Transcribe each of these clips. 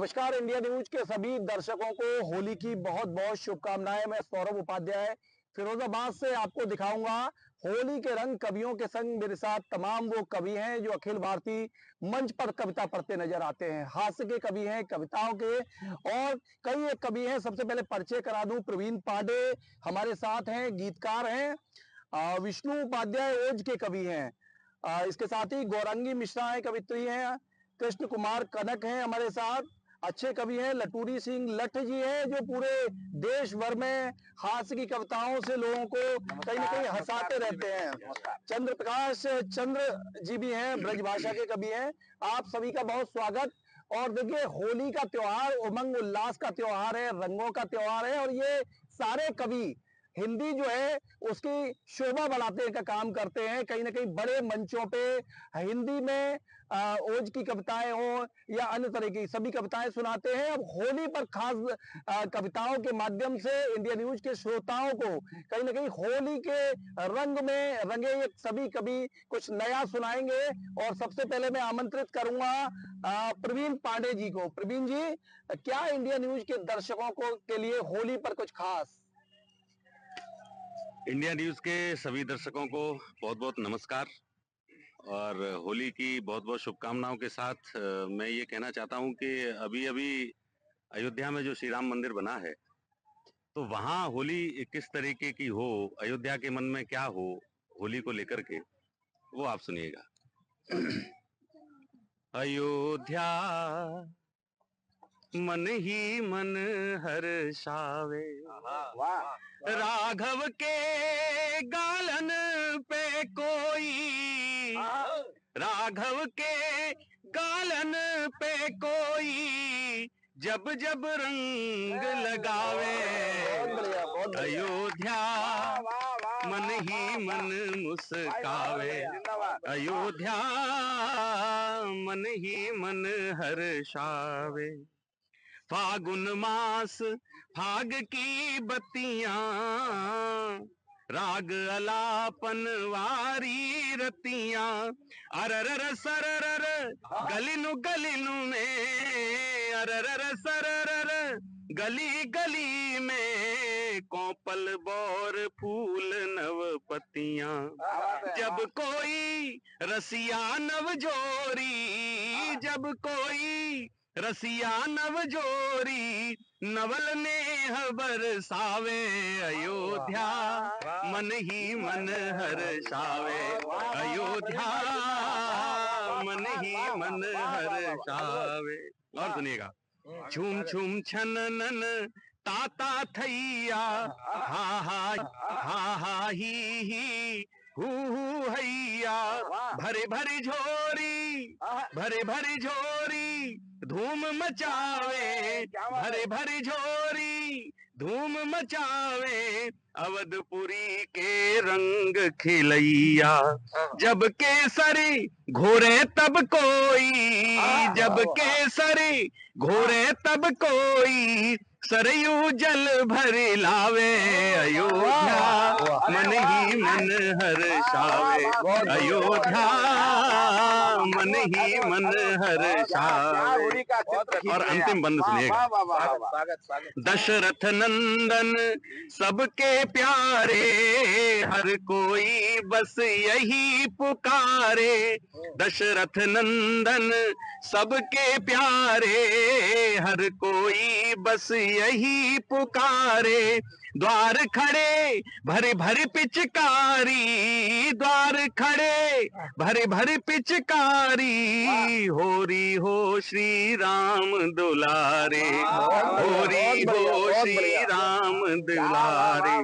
नमस्कार। India news के सभी दर्शकों को होली की बहुत बहुत शुभकामनाएं। मैं सौरभ उपाध्याय फिरोजाबाद से आपको दिखाऊंगा होली के रंग। कवियों के संग मेरे साथ तमाम वो कवि हैं जो अखिल भारतीय मंच पर कविता पढ़ते नजर आते हैं। हास्य के कवि हैं, कविताओं के, और कई एक कवि हैं। सबसे पहले परिचय करा दूं, प्रवीण पांडे हमारे साथ हैं, गीतकार हैं। विष्णु उपाध्याय ओज के कवि हैं। इसके साथ ही गौरांगी मिश्रा है, कवित्री हैं। कृष्ण कुमार कनक हैं हमारे साथ, अच्छे कवि हैं। लटूरी सिंह लठ जी हैं जो पूरे देश भर में हास्य की कविताओं से लोगों को कहीं ना कहीं हंसाते रहते हैं। चंद्र प्रकाश चंद्र जी भी हैं, ब्रजभाषा के कवि हैं। आप सभी का बहुत स्वागत। और देखिए, होली का त्योहार उमंग उल्लास का त्योहार है, रंगों का त्योहार है, और ये सारे कवि हिंदी जो है उसकी शोभा बढ़ाने का काम करते हैं। कहीं ना कहीं बड़े मंचों पे हिंदी में ओज की कविताएं हो या अन्य तरह की सभी कविताएं सुनाते हैं। अब होली पर खास कविताओं के माध्यम से इंडिया न्यूज के श्रोताओं को कहीं ना कहीं होली के रंग में रंगे ये सभी कवि कुछ नया सुनाएंगे। और सबसे पहले मैं आमंत्रित करूंगा प्रवीण पांडे जी को। प्रवीण जी, क्या इंडिया न्यूज के दर्शकों को के लिए होली पर कुछ खास? इंडिया न्यूज के सभी दर्शकों को बहुत बहुत नमस्कार और होली की बहुत बहुत शुभकामनाओं के साथ मैं ये कहना चाहता हूँ कि अभी अभी अयोध्या में जो श्री राम मंदिर बना है, तो वहाँ होली किस तरीके की हो, अयोध्या के मन में क्या हो होली को लेकर के, वो आप सुनिएगा। अयोध्या मन ही मन हर्षावे, राघव के गालन पे कोई, राघव के गालन पे कोई जब जब रंग लगावे। अयोध्या मन ही मन मुस्कावे, अयोध्या मन ही मन हर्षावे। फागुन मास फाग की बत्तियां, राग अलापन वारी रतियां, अररर सररर गलिनु गलिनु में, अररर सररर गली गली में, कोपल बोर फूल नव पत्तियां। जब कोई रसिया नव जोरी, जब कोई रसिया नव जोरी, नवल नेह बरसावे। अयोध्या मन ही मन हर्षावे, अयोध्या मन ही मन हर्षावे। और सुनिएगा। छुम छुम छननन ताता थैया, हा हा ही हू हैया, भरे भरे झोरी, भरे भरे झोरी धूम मचावे, भरे भरे झोरी धूम मचावे। अवधपुरी के रंग खिलैया, जब केसरी घोरे तब कोई, जब केसरी घोरे तब कोई, सरयू जल भर लावे। अयोध्या मन ही मन हर्षावे, अयोध्या मन ही मन हर्षावे। और अंतिम बंद सुनिएगा। दशरथ नंदन सबके प्यारे, हर कोई बस यही पुकारे। दशरथ नंदन सबके प्यारे, हर कोई बस यही पुकारे। द्वार खड़े भरे भरे पिचकारी, द्वार खड़े भरे भरे पिचकारी, होरी हो श्री राम दुलारे, होरी हो श्री राम दुलारे।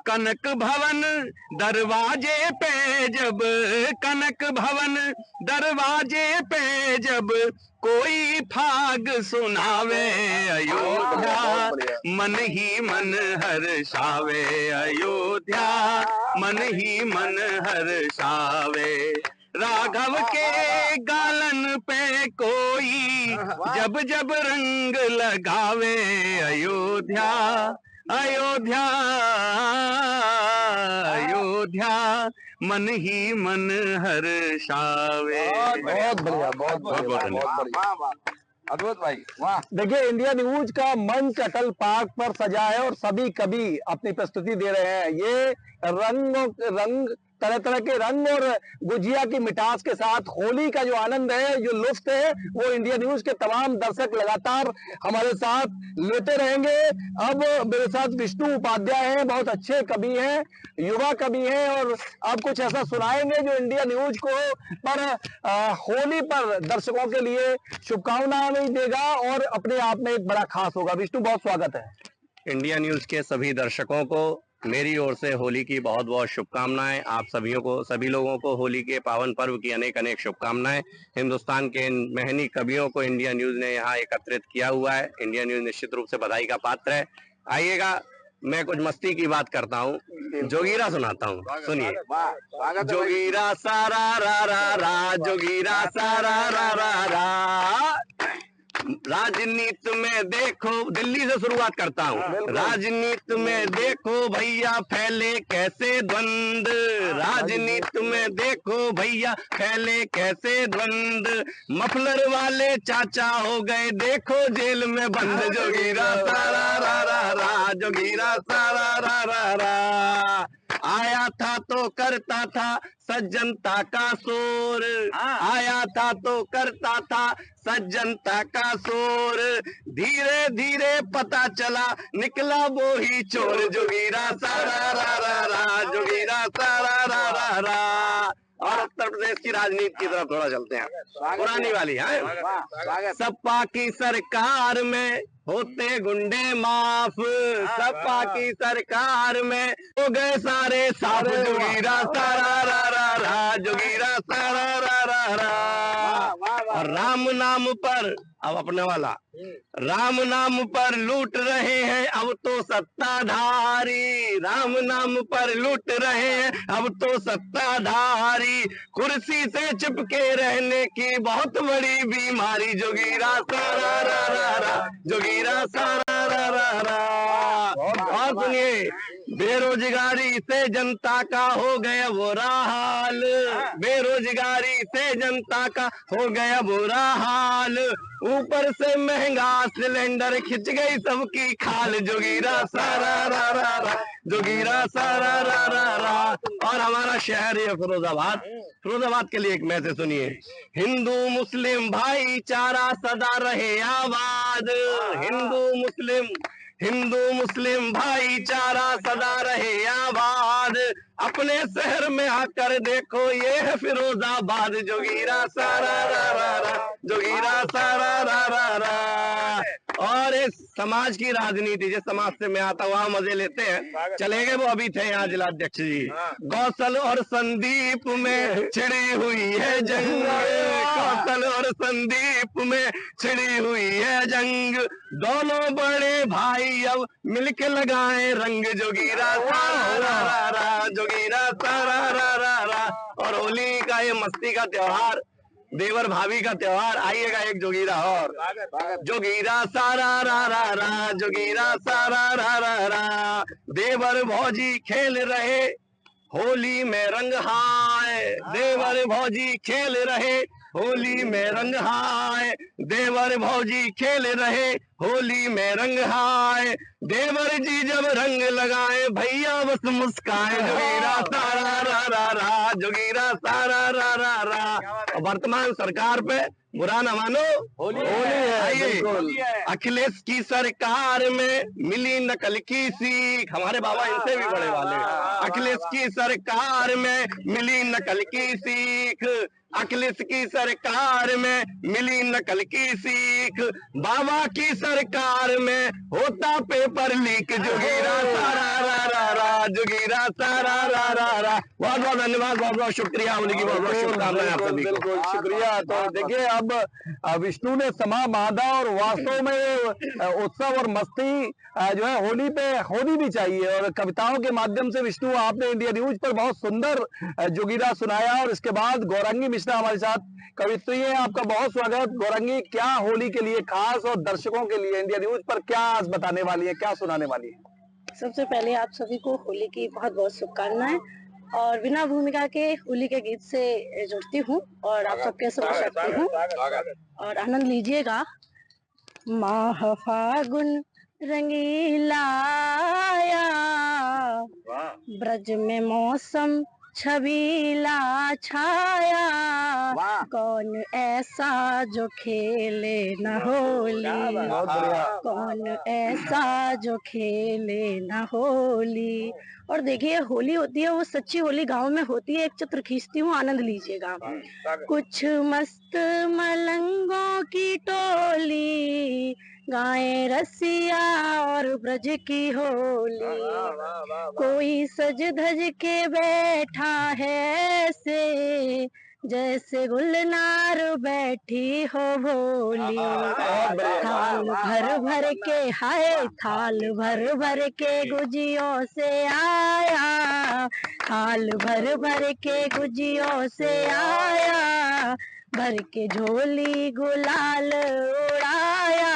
कनक भवन दरवाजे पे जब, कनक भवन दरवाजे पे जब, कोई फाग सुनावे। अयोध्या मन ही मन हर्षावे, अयोध्या मन ही मन हर्षावे। राघव के गालन पे कोई जब जब रंग लगावे। अयोध्या अयोध्या अयोध्या मन ही मन हर्षावे। बहुत बढ़िया, बहुत बहुत धन्यवाद। अद्भुत भाई, वाह। देखिए, इंडिया न्यूज का मंच अटल पार्क पर सजा है और सभी कवि अपनी प्रस्तुति दे रहे हैं। ये रंग तरह तरह के रंग और गुजिया की मिठास के साथ होली का जो आनंद है, जो लुत्फ है, वो इंडिया न्यूज के तमाम दर्शक लगातार हमारे साथ लेते रहेंगे। अब मेरे साथ विष्णु उपाध्याय हैं, बहुत अच्छे कवि हैं, युवा कवि हैं, और अब कुछ ऐसा सुनाएंगे जो इंडिया न्यूज को पर होली पर दर्शकों के लिए शुभकामनाएं भी देगा और अपने आप में एक बड़ा खास होगा। विष्णु, बहुत स्वागत है। इंडिया न्यूज के सभी दर्शकों को मेरी ओर से होली की बहुत बहुत शुभकामनाएं। आप सभी लोगों को होली के पावन पर्व की अनेक अनेक शुभकामनाएं। हिंदुस्तान के मेहनी कवियों को इंडिया न्यूज ने यहाँ एकत्रित किया हुआ है। इंडिया न्यूज निश्चित रूप से बधाई का पात्र है। आइएगा, मैं कुछ मस्ती की बात करता हूँ, जोगीरा सुनाता हूँ, सुनिए। जोगीरा सारा रा रा रा, जोगीरा सारा रा रा रा। राजनीति में देखो, दिल्ली से शुरुआत करता हूँ। राजनीति में देखो भैया फैले कैसे द्वंद, राजनीति में देखो भैया फैले कैसे द्वंद। मफलर वाले चाचा हो गए देखो जेल में बंद। जोगीरा सारा रा रा रा, जोगीरा सारा रा रा रा। आया था तो करता था सज्जनता का शोर, आया था तो करता था सज्जनता का शोर। धीरे धीरे पता चला निकला वो ही चोर। जोगीरा सारा रा रा रा, जोगीरा सारा रा रा रा। और उत्तर प्रदेश की राजनीति की तरफ थोड़ा चलते हैं, पुरानी वाली है। सपा की सरकार में होते गुंडे माफ, सपा की सरकार में हो गए सारे साफ। जोगीरा सारा रा रा रा, जोगीरा सारा रा रा रा। और राम नाम पर, अब अपने वाला, राम नाम पर लूट रहे हैं अब तो सत्ताधारी, राम नाम पर लूट रहे हैं अब तो सत्ताधारी। कुर्सी से चिपके रहने की बहुत बड़ी बीमारी। जोगीरा सारा रा रा रा, जोगीरा सारा रा रा रा। और सुनिए, बेरोजगारी से जनता का हो गया बुरा हाल, बेरोजगारी से जनता का हो गया बुरा हाल। ऊपर से महंगा सिलेंडर खिंच गई सबकी खाल। जोगीरा सारा रा रा रा, जोगीरा सारा रा रा रा। और हमारा शहर है फिरोजाबाद, फिरोजाबाद के लिए एक मैसेज सुनिए। हिंदू मुस्लिम भाईचारा सदा रहे आबाद, हिंदू मुस्लिम भाईचारा सदा रहे आबाद। अपने शहर में आकर देखो ये है फिरोजाबाद। जोगीरा सारा रा रा रा, जोगीरा सारा रा रा रा। और इस समाज की राजनीति, जिस समाज से मैं आता हूँ वहाँ मजे लेते हैं। चले गए, वो अभी थे यहाँ जिलाध्यक्ष जी। कौशल और संदीप में छिड़ी हुई है जंग, कौशल और संदीप में छिड़ी हुई है जंग। दोनों बड़े भाई अब मिलके लगाए रंग। जोगीरा सारा रा रा रा, जोगीरा सारा रा रा रा। और होली का ये मस्ती का त्योहार, देवर भाभी का त्योहार, आइएगा एक जोगीरा और। जोगीरा सारा रा रा रा, जोगीरा सारा रा रा रा। देवर भौजी खेल रहे होली में रंग हाय, देवर भौजी खेल रहे होली में रंग हाय। देवर भौजी खेल रहे होली में रंग हाय। देवर जी जब रंग लगाए भैया बस मुस्काए। जोगीरा सारा रा रा रा, जोगीरा सारा रा रा रा। वर्तमान सरकार पे बुरा न मानो, होली है। आइए, अखिलेश की सरकार में मिली नकल की सीख, हमारे बाबा इनसे भी बड़े वाले। अखिलेश की सरकार में मिली नकल की सीख, अखिलेश की सरकार में मिली नकल की सीख। बाबा की सरकार में होता पेपर लीक। जोगीरा सारा रा रा रा, जोगीरा सारा रा रा रा। बहुत बहुत धन्यवाद, बहुत बहुत शुक्रिया, उनकी बहुत बहुत शुभकामनाएं आप सभी को। बिल्कुल शुक्रिया। तो देखिए, अब विष्णु ने समा बांधा और वास्तव में उत्सव और मस्ती जो है होली पे होनी भी चाहिए। और कविताओं के माध्यम से विष्णु, आपने इंडिया न्यूज पर बहुत सुंदर जोगीरा सुनाया। और इसके बाद गौरांगी मिश्रा हमारे साथ कवित्री है, आपका बहुत स्वागत। गौरांगी, क्या होली के लिए खास और दर्शकों के लिए इंडिया न्यूज पर क्या आज बताने वाली है, क्या सुनाने वाली है? सबसे पहले आप सभी को होली की बहुत बहुत शुभकामनाएं। और बिना भूमिका के होली के गीत से जुड़ती हूँ और आप सबके समक्ष रखती हूँ और आनंद लीजिएगा। माह फागुन रंगीला आया, ब्रज में मौसम छबीला छाया, कौन ऐसा जो खेले न होली, बहुत बढ़िया। कौन ऐसा जो खेले न होली। और देखिए होली होती है वो सच्ची होली गांव में होती है। एक चित्र खींचती हूँ, आनंद लीजिएगा। कुछ मस्त मलंगों की टोली गाए रसिया और ब्रज की होली, कोई सज धज के बैठा है से जैसे गुलनार बैठी हो भोली। थाल भर भर के हाय, थाल भर भर के गुजियों से आया, थाल भर भर के गुजियों से आया, भर के झोली गुलाल उड़ाया,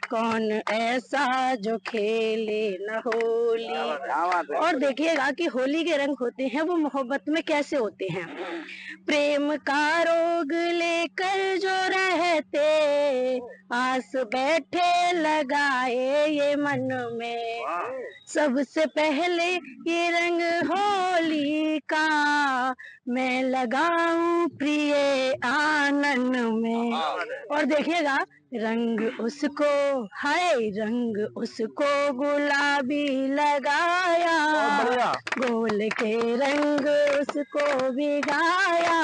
कौन ऐसा जो खेले न होली। और देखिएगा कि होली के रंग होते हैं वो मोहब्बत में कैसे होते हैं। प्रेम का रोग लेकर जो रहते, आस बैठे लगाए ये मन में, सबसे पहले ये रंग होली का मैं लगाऊं प्रिय आनन में। और देखिएगा रंग उसको हाय, रंग उसको गुलाबी लगाया, गोल के रंग उसको भिगाया,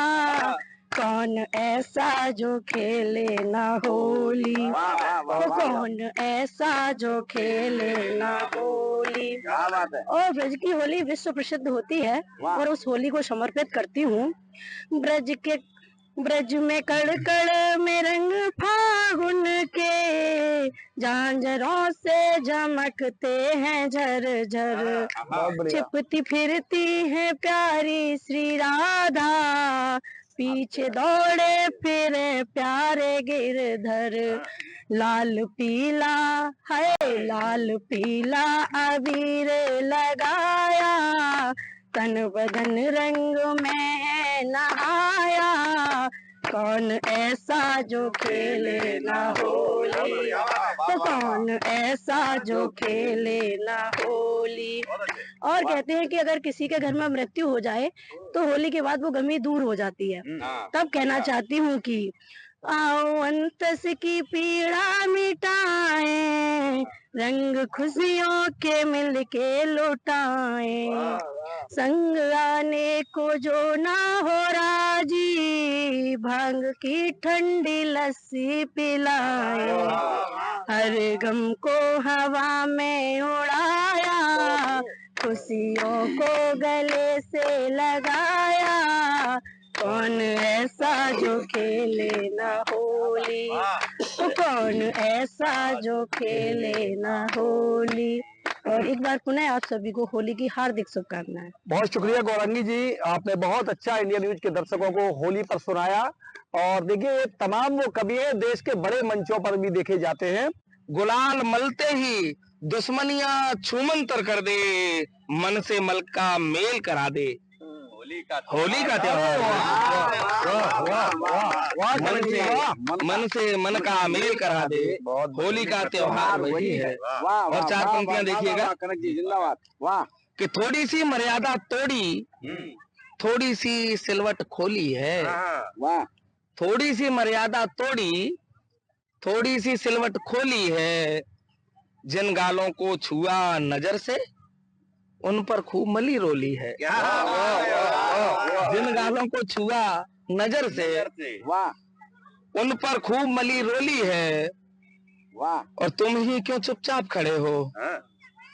कौन ऐसा जो खेले ना होली, कौन ऐसा जो खेले ना होली। और ब्रज की होली विश्व प्रसिद्ध होती है और उस होली को समर्पित करती हूँ। ब्रज में कड़ में रंग फागुन के, झांझरों से झमकते हैं झर झर, छिपती फिरती है प्यारी श्री राधा, पीछे दौड़े फिरे प्यारे गिरधर, लाल पीला है लाल पीला अबीर लगाया, तन बदन रंग में नहाया, कौन ऐसा जो खेले ना होली, तो कौन ऐसा जो खेले ना होली। और कहते हैं कि अगर किसी के घर में मृत्यु हो जाए तो होली के बाद वो गमी दूर हो जाती है। तब कहना चाहती हूँ कि आओ अंतस की पीड़ा मिटाएं, रंग खुशियों के मिल के लुटाएं, संग आने को जो ना हो राजी, भांग की ठंडी लस्सी पिलाएं, हर गम को हवा में उड़ाया, खुशियों को गले से लगाया, कौन ऐसा जो खेले ना होली, तो कौन ऐसा जो खेले ना होली। और एक बार पुनः आप सभी को होली की हार्दिक शुभकामनाएं। बहुत शुक्रिया गौरंगी जी, आपने बहुत अच्छा इंडिया न्यूज के दर्शकों को होली पर सुनाया। और देखिए तमाम वो कवि हैं देश के बड़े मंचों पर भी देखे जाते हैं। गुलाल मलते ही दुश्मनियां छूमंतर कर दे, मन से मल का मेल करा दे, होली का त्योहार मन से मन का मेल करा दे, होली का त्योहार वही है। और चार पंक्तियां देखिएगा कि थोड़ी सी मर्यादा तोड़ी, थोड़ी सी सिलवट खोली है, थोड़ी सी मर्यादा तोड़ी, थोड़ी सी सिलवट खोली है, जिन गालों को छुआ नजर से उन पर खूब मली रोली है। जिन गालों को छुआ नजर से उन पर खूब मली रोली है, और तुम ही क्यों चुपचाप खड़े हो,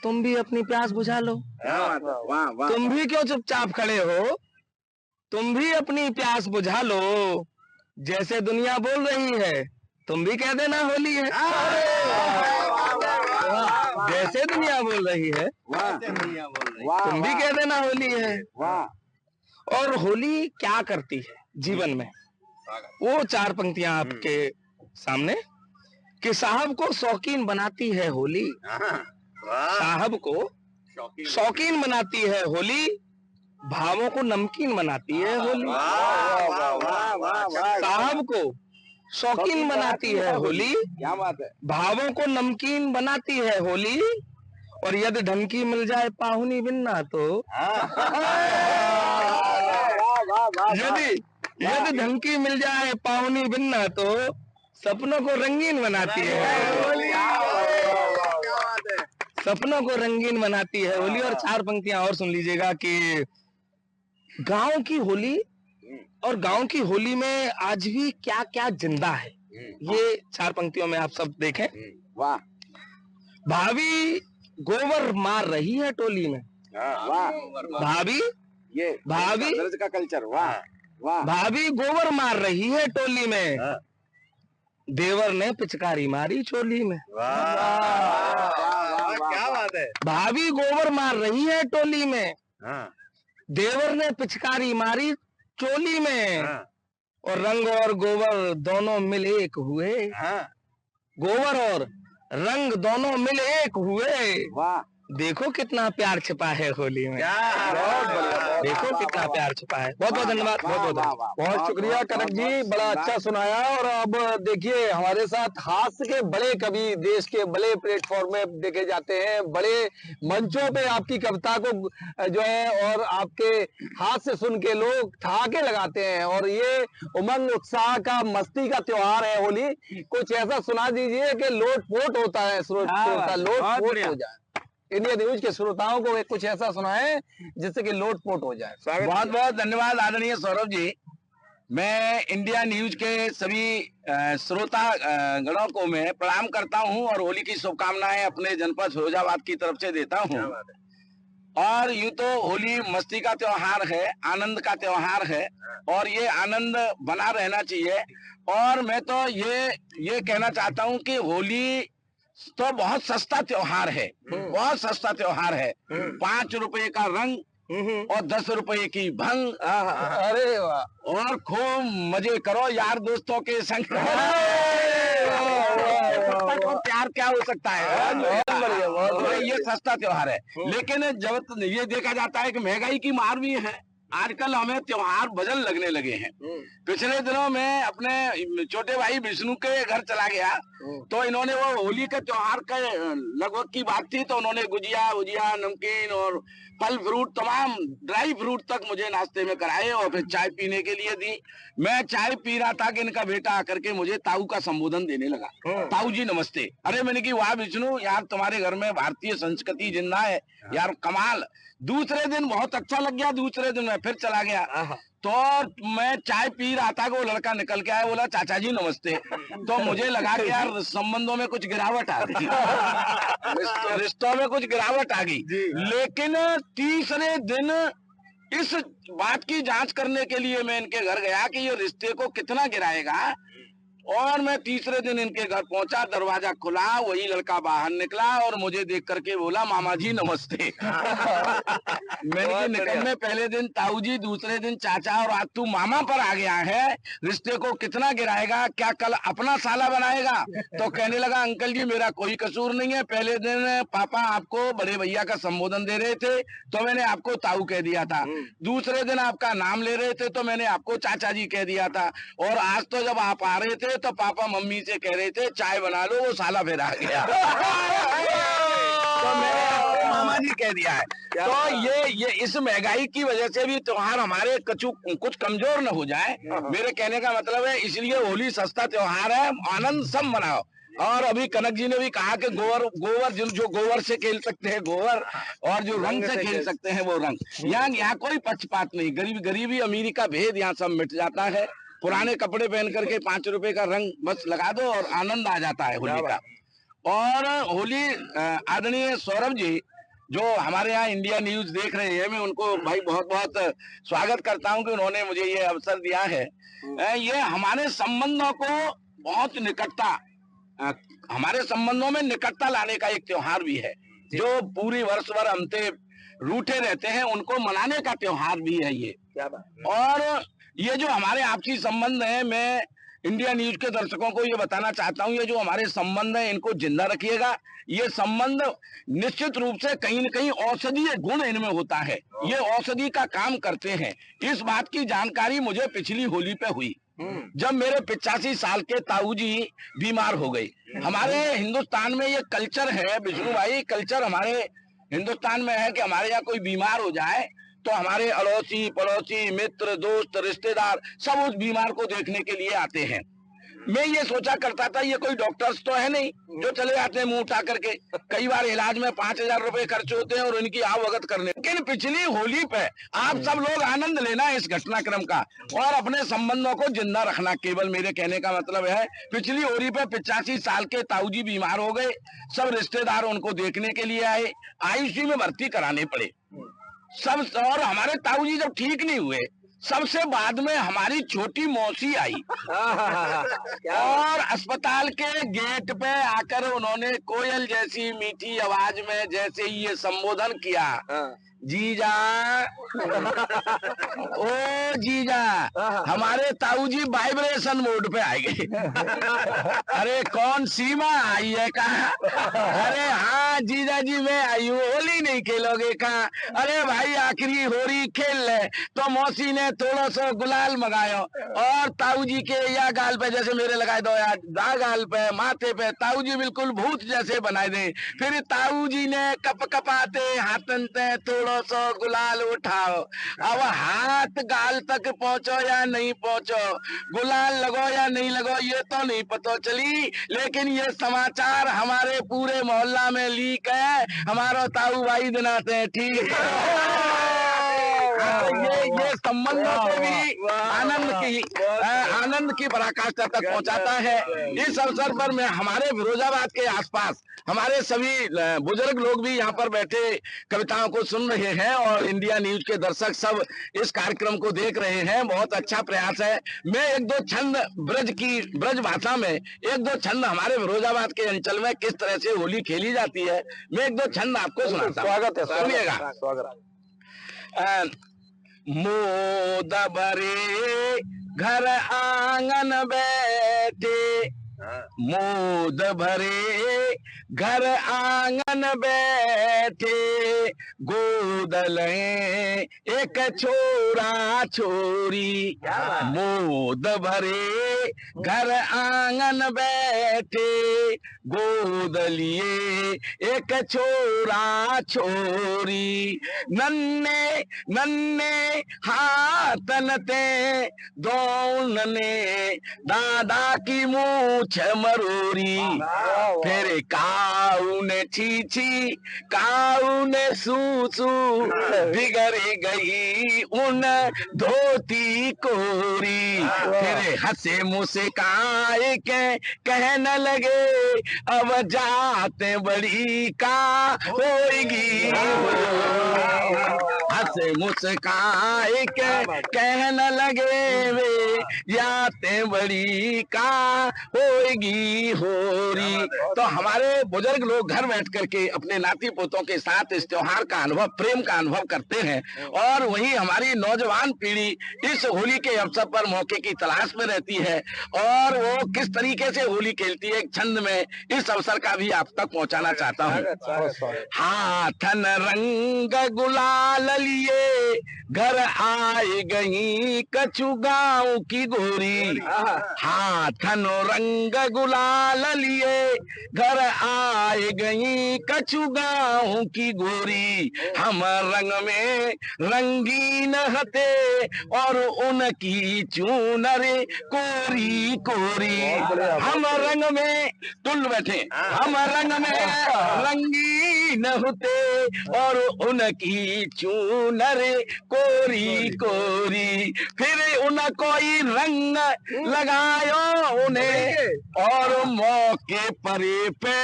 तुम भी अपनी प्यास बुझा लो। तुम भी क्यों चुपचाप खड़े हो, तुम भी अपनी प्यास बुझा लो, जैसे दुनिया बोल रही है तुम भी कह देना होली है। जैसे दुनिया बोल रही है तुम भी कह देना होली है। और होली क्या करती है जीवन में, वो चार पंक्तियां आपके सामने कि साहब को शौकीन बनाती है होली, साहब को शौकीन बनाती है होली, भावों को नमकीन बनाती है होली। साहब को शौकीन बनाती है होली, क्या बात है। भावों को नमकीन बनाती है होली, और यदि ढंग की मिल जाए पाहुनी बिन्ना तो यदि ढंग की मिल जाए पाहुनी बिन्ना तो सपनों को रंगीन बनाती है, सपनों को रंगीन बनाती है होली। और 4 पंक्तियां और सुन लीजिएगा कि गांव की होली, और गांव की होली में आज भी क्या क्या जिंदा है, ये 4 पंक्तियों में आप सब देखें। वाह भाभी गोबर मार रही है टोली में, वाह, भाभी ये भाभी दर्ज का कल्चर। वाह वाह, भाभी गोबर मार रही है टोली में, देवर ने पिचकारी मारी चोली में। क्या बात है। भाभी गोबर मार रही है टोली में, देवर ने पिचकारी मारी चोली में, और रंग और गोबर दोनों मिल एक हुए, गोबर और रंग दोनों मिल एक हुए, वाह, देखो कितना प्यार छिपा है होली में, देखो कितना प्यार छिपा है। बहुत बहुत धन्यवाद, बहुत बहुत बहुत शुक्रिया कनक जी, बड़ा अच्छा सुनाया। और अब देखिए हमारे साथ हास्य के बड़े कवि, देश के बड़े प्लेटफॉर्म में देखे जाते हैं, बड़े मंचों पे आपकी कविता को जो है और आपके हास्य सुन के लोग ठहाके लगाते हैं। और ये उमंग उत्साह का, मस्ती का त्योहार है होली। कुछ ऐसा सुना दीजिए कि लोट पोट होता है, लोट पोट हो जाए। इंडिया न्यूज के श्रोताओं को कुछ ऐसा सुनाए जिससे कि लोट पोट हो जाए। बहुत बहुत धन्यवाद आदरणीय सौरभ जी। मैं इंडिया न्यूज के सभी श्रोता गणों को मैं प्रणाम करता हूं और होली की शुभकामनाएं अपने जनपद फिरोजाबाद की तरफ से देता हूं। और यूं तो होली मस्ती का त्योहार है, आनंद का त्योहार है, और ये आनंद बना रहना चाहिए। और मैं तो ये कहना चाहता हूं कि होली तो बहुत सस्ता त्योहार है, बहुत सस्ता त्योहार है। 5 रुपए का रंग और 10 रुपए की भंग। अरे वाह, और खूब मजे करो यार दोस्तों के संग। प्यार क्या हो सकता है। ये सस्ता त्योहार है। लेकिन जब ये देखा जाता है कि महंगाई की मार भी है, आजकल हमें त्योहार बदल लगने लगे हैं। पिछले दिनों में अपने छोटे भाई विष्णु के घर चला गया, तो इन्होंने वो होली के त्योहार के लगभग की बात थी, तो उन्होंने गुजिया उजिया, नमकीन और फल फ्रूट, तमाम ड्राई फ्रूट तक मुझे नाश्ते में कराए, और फिर चाय पीने के लिए दी। मैं चाय पी रहा था कि इनका बेटा आकर के मुझे ताऊ का संबोधन देने लगा। ताऊ जी नमस्ते। अरे मैंने की वाह विष्णु, यार तुम्हारे घर में भारतीय संस्कृति जिंदा है यार, कमाल। दूसरे दिन बहुत अच्छा लग गया, दूसरे दिन मैं फिर चला गया, तो मैं चाय पी रहा था कि वो लड़का निकल के आया, बोला चाचा जी नमस्ते। तो मुझे लगा कि यार संबंधों में कुछ गिरावट आ गई, रिश्तों में कुछ गिरावट आ गई। लेकिन तीसरे दिन इस बात की जांच करने के लिए मैं इनके घर गया कि ये रिश्ते को कितना गिराएगा। और मैं तीसरे दिन इनके घर पहुंचा, दरवाजा खुला, वही लड़का बाहर निकला और मुझे देख करके बोला मामा जी नमस्ते। मैंने निकलने पहले दिन ताऊ जी, दूसरे दिन चाचा, और आज तू मामा पर आ गया है, रिश्ते को कितना गिराएगा, क्या कल अपना साला बनाएगा। तो कहने लगा अंकल जी मेरा कोई कसूर नहीं है, पहले दिन पापा आपको बड़े भैया का संबोधन दे रहे थे तो मैंने आपको ताऊ कह दिया था, दूसरे दिन आपका नाम ले रहे थे तो मैंने आपको चाचा जी कह दिया था, और आज तो जब आप आ रहे थे तो पापा मम्मी से कह रहे थे चाय बना लो, वो साला फिर आ गया। तो मैंने आपको मामा जी कह दिया है। तो ये इस महंगाई की वजह से भी त्योहार हमारे कुछ कमजोर न हो जाए, मेरे कहने का मतलब है। इसलिए होली सस्ता त्योहार है, आनंद सब मनाओ। और अभी कनक जी ने भी कहा कि गोवर जो गोवर से खेल सकते हैं गोवर, और जो रंग से खेल सकते हैं वो रंग। यहाँ कोई पक्षपात नहीं, गरीबी अमीरी का भेद यहाँ सब मिट जाता है। पुराने कपड़े पहन करके 5 रुपए का रंग बस लगा दो और आनंद आ जाता है होली का। और होली आदरणीय सौरभ जी जो हमारे यहाँ इंडिया न्यूज देख रहे हैं, मैं उनको भाई बहुत बहुत स्वागत करता हूँ कि उन्होंने मुझे ये अवसर दिया है। ये हमारे संबंधों को बहुत निकटता, हमारे संबंधों में निकटता लाने का एक त्योहार भी है। जो पूरी वर्ष भर हमसे रूठे रहते हैं उनको मनाने का त्योहार भी है ये। और ये जो हमारे आपसी संबंध है, मैं इंडिया न्यूज के दर्शकों को ये बताना चाहता हूँ, ये जो हमारे संबंध है इनको जिंदा रखिएगा। ये संबंध निश्चित रूप से कहीं न कहीं औषधीय गुण इनमें होता है, ये औषधि का काम करते हैं। इस बात की जानकारी मुझे पिछली होली पे हुई। जब मेरे 85 साल के ताऊ जी बीमार हो गए। हमारे हिंदुस्तान में ये कल्चर है विष्णु भाई, कल्चर हमारे हिंदुस्तान में है कि हमारे यहाँ कोई बीमार हो जाए तो हमारे अड़ोसी पड़ोसी मित्र दोस्त रिश्तेदार सब उस बीमार को देखने के लिए आते हैं। मैं ये सोचा करता था ये कोई डॉक्टर्स तो है नहीं जो चले जाते हैं मुंह उठा करके। कई बार इलाज में 5,000 रुपए खर्च होते हैं और इनकी आवभगत करने। लेकिन पिछली होली पे आप सब लोग आनंद लेना इस घटनाक्रम का और अपने संबंधों को जिंदा रखना। केवल मेरे कहने का मतलब है पिछली होली पे 85 साल के ताऊ जी बीमार हो गए, सब रिश्तेदार उनको देखने के लिए आए, आईसीयू में भर्ती कराने पड़े सब। और हमारे ताऊ जी जब ठीक नहीं हुए सबसे बाद में हमारी छोटी मौसी आई और अस्पताल के गेट पे आकर उन्होंने कोयल जैसी मीठी आवाज में जैसे ही ये संबोधन किया, जीजा ओ जीजा, हमारे ताऊ जी वाइब्रेशन मोड पे आ गए। अरे कौन सीमा आई है कहा? अरे हाँ जीजा जी मैं आई हूँ, होली नहीं खेलोगे कहा? अरे भाई आखिरी होली खेल ले। तो मौसी ने थोड़ा सा गुलाल मंगायो और ताऊ जी के या गाल पे जैसे मेरे लगाए दो यार, दा गाल पे माथे पे ताऊ जी बिल्कुल भूत जैसे बनाए दे। फिर ताऊ जी ने कप कपाते हाथन ते थोड़ा सो गुलाल उठाओ। अब हाथ गाल तक पहुंचो या नहीं पहुंचो, गुलाल लगो या नहीं लगो ये तो नहीं पता चली, लेकिन ये समाचार हमारे पूरे मोहल्ला में लीक है। हमारा ताऊ भाई दिनाते हैं ठीक ये संबंधों को भी आनंद की पराकाष्ठा तक पहुंचाता है। इस अवसर पर मैं हमारे फिरोजाबाद के आसपास हमारे सभी बुजुर्ग लोग भी यहाँ पर बैठे कविताओं को सुन रहे हैं और इंडिया न्यूज के दर्शक सब इस कार्यक्रम को देख रहे हैं। बहुत अच्छा प्रयास है। मैं एक दो छंद ब्रज भाषा में एक दो छंद हमारे फिरोजाबाद के अंचल में किस तरह से होली खेली जाती है मैं एक दो छंद आपको सुनाता हूँ। स्वागत है, सुनिएगा। स्वागत। मोद भरे घर आंगन बैठे, मोद भरे घर आंगन बैठे, गोद लें एक छोरा छोरी। मोद भरे घर आंगन बैठे, गोद लिए एक छोरा छोरी। नन्हे नन्हे हाथन ते दोनने दादा की मूछ मरोरी। फिर काऊ ने छी काऊ ने सू बिगड़ गई उन धोती कोरी। फिर हंसे मुस्काए के कहने लगे अब जाते बड़ी का होगी। हंसे मुस्काए के कहने लगे वे जाते बड़ी का होगी होरी। तो हमारे बुजुर्ग लोग घर बैठ करके अपने नाती पोतों के साथ इस त्योहार का अनुभव प्रेम का अनुभव करते हैं और वहीं हमारी नौजवान पीढ़ी इस होली के अवसर पर मौके की तलाश में रहती है और वो किस तरीके से होली खेलती है एक छंद में इस अवसर का भी आप तक पहुंचाना चाहता हूँ। हाथन रंग गुलाल लिए घर आए गई कछु गाँव की गोरी। हाथन रंग गुलाल लिए घर आए गई कछु गाँव की गोरी। हम रंग में रंगीन हते और उनकी चूनर कोरी कोरी। हम रंग में तुल बैठे, हम रंग में रंगीन होते और उनकी चूनर कोरी कोरी। फिर उन कोई रंग लगायो उन्हें और मौके परे पे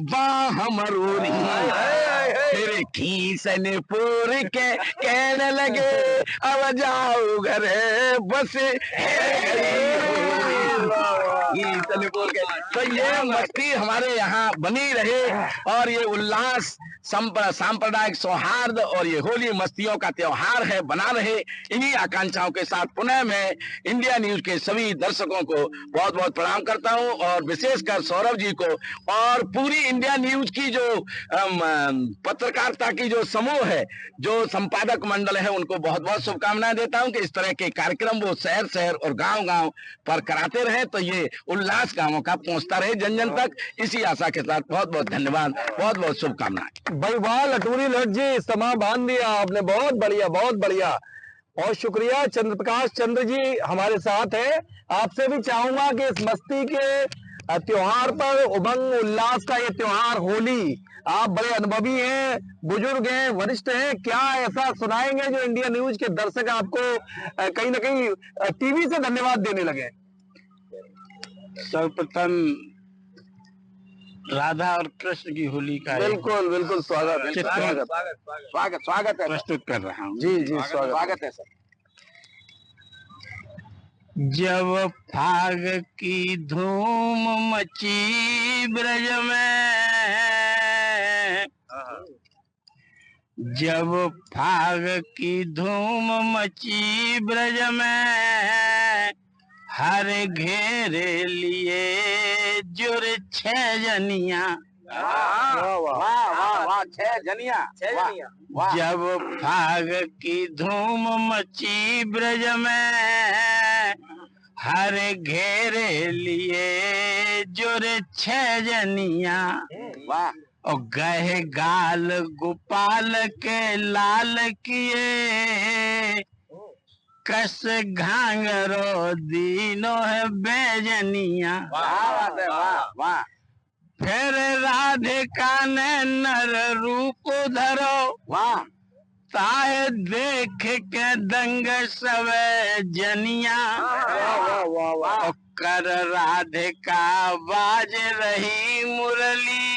बाह मरोरी। फिर खीसन पूर के कहने लगे अब जाओ घर बस तो ये मस्ती हमारे यहाँ बनी रहे और ये उल्लास सांप्रदायिक सौहार्द और ये होली मस्तियों का त्योहार है, बना रहे। इन्हीं आकांक्षाओं के साथ पुनः मैं इंडिया न्यूज के सभी दर्शकों को बहुत बहुत प्रणाम करता हूं और विशेषकर सौरभ जी को और पूरी इंडिया न्यूज की जो पत्रकारिता की जो समूह है, जो संपादक मंडल है, उनको बहुत बहुत शुभकामनाएं देता हूं कि इस तरह के कार्यक्रम वो शहर शहर और गांव गांव पर कराते रहे तो ये उल्लास गांवों का पहुंचता रहे जन जन तक। इसी आशा के साथ बहुत बहुत धन्यवाद, बहुत बहुत शुभकामनाएं। भाई वाह लटूरी लट जी, समा बांध दिया आपने, बहुत बढ़िया बहुत बढ़िया। और शुक्रिया चंद्र प्रकाश चंद्र जी हमारे साथ है। आपसे भी चाहूंगा कि इस मस्ती के त्योहार पर, उमंग उल्लास का ये त्योहार होली, आप बड़े अनुभवी हैं, बुजुर्ग हैं, वरिष्ठ हैं, क्या ऐसा सुनाएंगे जो इंडिया न्यूज के दर्शक आपको कहीं ना कहीं टीवी से धन्यवाद देने लगे? सर्वप्रथम राधा और कृष्ण की होली का बिल्कुल बिल्कुल स्वागत स्वागत है, प्रस्तुत कर रहा हूँ। जी जी स्वागत है सर। जब फाग की धूम मची ब्रज में, जब फाग की धूम मची ब्रज में, हर घेरे लिए जुर 6 जनिया। वाह वाह वाह, 6 जनिया। जब फाग की धूम मची ब्रज में, हर घेरे लिए जुर 6 जनिया। वाह। और गहे गाल गोपाल के लाल किए, कस घांगरो दीनो है बेजनिया। वाह वाह। फिर राधिका ने नर रूप धरो, वाह। ताहे देख के दंग सवे जनिया। वाह। कर राधिका बाज रही मुरली,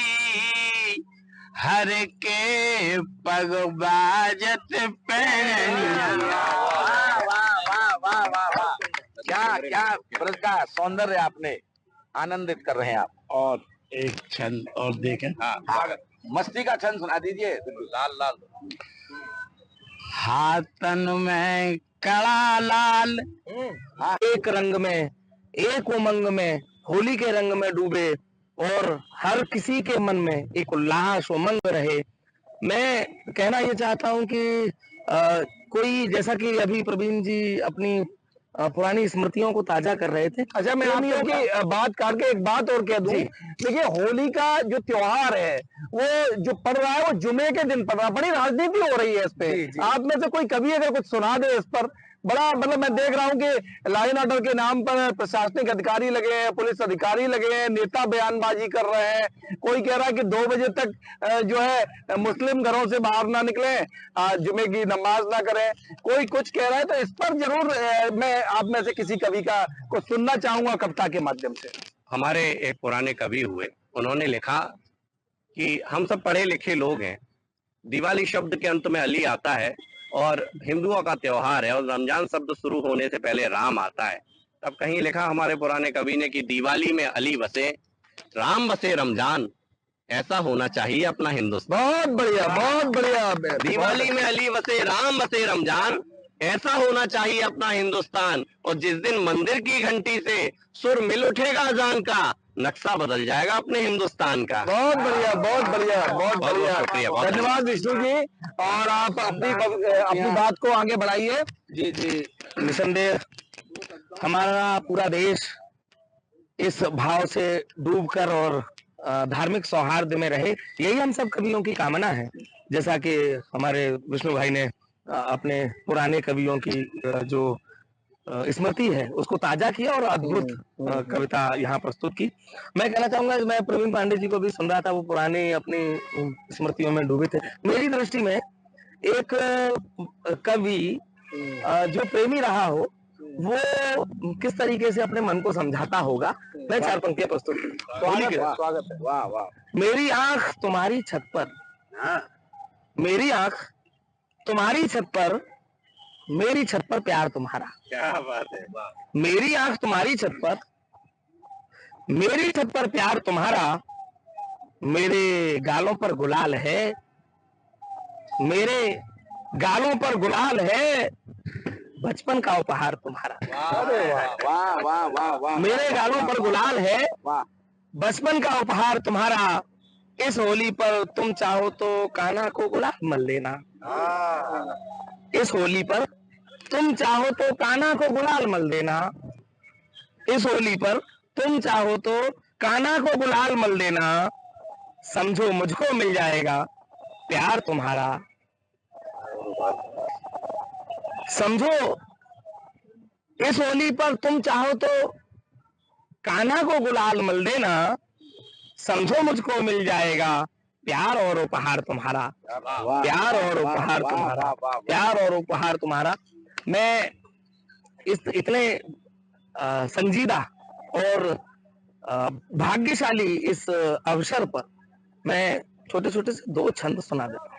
हर के पग बाजत पैनिया। क्या ब्रज का सौंदर्य आपने आनंदित कर रहे हैं आप। और एक छंद और देखें। मस्ती का छंद सुना दीजिए। लाल लाल। हाथन में कड़ा लाल, एक रंग में, एक उमंग में, होली के रंग में डूबे और हर किसी के मन में एक उल्लास उमंग रहे। मैं कहना ये चाहता हूं कि कोई, जैसा कि अभी प्रवीण जी अपनी पुरानी स्मृतियों को ताजा कर रहे थे। अच्छा, मैं आपकी बात काट के एक बात और कह दूं। देखिए, होली का जो त्योहार है वो जो पड़ रहा है वो जुमे के दिन पड़ रहा है। बड़ी राजनीति हो रही है इस पे। आप में से कोई कवि अगर कुछ सुना दे इस पर, बड़ा मतलब मैं देख रहा हूं कि लॉ एंड ऑर्डर के नाम पर प्रशासनिक अधिकारी लगे हैं, पुलिस अधिकारी लगे हैं, नेता बयानबाजी कर रहे हैं। कोई कह रहा है कि 2 बजे तक जो है मुस्लिम घरों से बाहर ना निकले, जुमे की नमाज ना करें, कोई कुछ कह रहा है। तो इस पर जरूर मैं आप में से किसी कवि का कुछ सुनना चाहूंगा कविता के माध्यम से। हमारे एक पुराने कवि हुए, उन्होंने लिखा कि हम सब पढ़े लिखे लोग हैं, दिवाली शब्द के अंत में अली आता है और हिंदुओं का त्योहार है, और रमजान शब्द शुरू होने से पहले राम आता है। तब कहीं लिखा हमारे पुराने कवि ने कि दिवाली में अली बसे, राम बसे रमजान, ऐसा होना चाहिए अपना हिंदुस्तान। बहुत बढ़िया बहुत बढ़िया। दिवाली में अली बसे, राम बसे रमजान, ऐसा होना चाहिए अपना हिंदुस्तान। और जिस दिन मंदिर की घंटी से सुर मिल उठेगा अजान का, नक्शा बदल जाएगा अपने हिंदुस्तान का। बहुत बढ़िया बहुत बढ़िया बहुत बढ़िया। शुक्रिया, धन्यवाद विष्णु जी। और आप अपनी बात को आगे बढ़ाइए। जी जी, निसंदेह हमारा पूरा देश इस भाव से डूबकर और धार्मिक सौहार्द में रहे, यही हम सब कवियों की कामना है। जैसा कि हमारे विष्णु भाई ने अपने पुराने कवियों की जो स्मृति है उसको ताजा किया और अद्भुत कविता यहाँ प्रस्तुत की। मैं कहना चाहूंगा, मैं प्रवीण पांडे जी को भी सुन रहा था, वो पुरानी अपनी स्मृतियों में डूबे थे। मेरी दृष्टि में एक कवि जो प्रेमी रहा हो वो किस तरीके से अपने मन को समझाता होगा, मैं 4 पंक्तियां प्रस्तुत स्वागत है। वाह वाह। मेरी आंख तुम्हारी छत पर, मेरी आंख तुम्हारी छत पर, मेरी छत पर प्यार तुम्हारा। क्या बात है। मेरी आंख तुम्हारी छत पर, मेरी छत पर प्यार तुम्हारा, मेरे गालों पर गुलाल है, मेरे गालों पर गुलाल है, बचपन का उपहार तुम्हारा। वाह वाह वाह वाह। मेरे गालों पर गुलाल है, बचपन का उपहार तुम्हारा। इस होली पर तुम चाहो तो कान्हा को गुलाल मल लेना। इस होली पर तुम चाहो तो कान्हा को गुलाल मल देना। इस होली पर तुम चाहो तो कान्हा को गुलाल मल देना। समझो मुझको मिल जाएगा प्यार तुम्हारा। समझो इस होली पर तुम चाहो तो कान्हा को गुलाल मल देना। समझो मुझको मिल जाएगा प्यार और उपहार तुम्हारा। प्यार और उपहार तुम्हारा, प्यार और उपहार तुम्हारा। मैं इस इतने संजीदा और भाग्यशाली इस अवसर पर मैं छोटे छोटे से 2 छंद सुना देता हूँ।